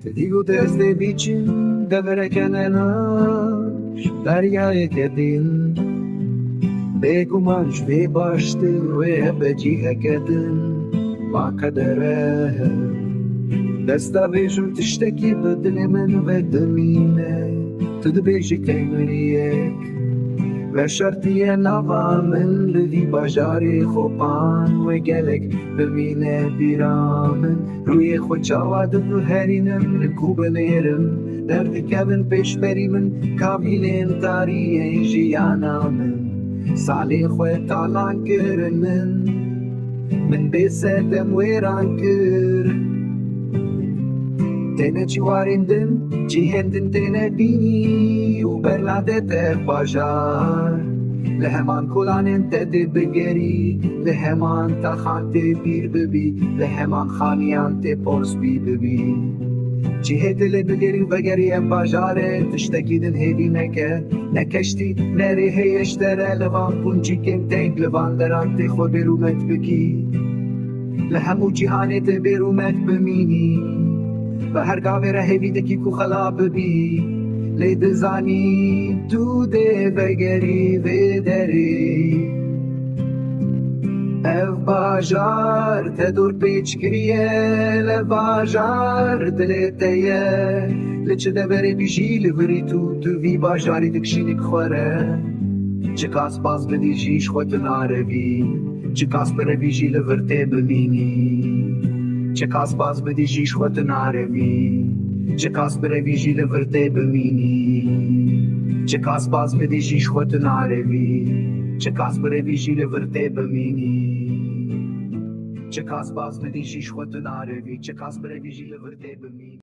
Te digo desde biçim devre kenenaş deryaya kedin Bekumaş ve baştı ve becihe kedin Ma kadere Desta bejim tişteki bedilimin ve demine Tedbejik teymriyek Ve şartiye nava min Lidi bajari خوبان و gelek bimine biramın Ruye xoçavadım herinim Rikuben erim Derdi kevin peş berimin Kabilin tariye jiyanamın Salih ve talan kirimin Min besedem veran kir Tene civarindin Cihendin tene bini U berladet bajar لهمان کلانن تدی بگری لهمان تخان تی بیر ببی لهمان خانیان تی پرس بی ببی چیه دل بگری بگری ام باجاره تشتگیدن هیدی نکشتی نری هیشتره لوان پونچی کم تینگ لوان دران تی خود بیرومت بکی لهمو جهانی تی بیرومت بمینی و هر گاوه ره بیدکی کو خلا ببی لدزانی تو ده بگری و دری اف باجار تدور پیچ کریه لباجار دلتیه لچه ده بری بیجی لبری تو وی باجاری دکشینک خوره چه کاس باز بدی جیش خود ناروی چه کاس بره بیجی لورته ببینی چه کاس باز بدی جیش خود ناروی چه کاس بره ویژی لورته ببینی چه کاس باز بدی جیش خود ناروی چه کاس بره ویژی لورته ببینی چه کاس باز بدی جیش خود ناروی چه کاس بره ویژی لورته ببینی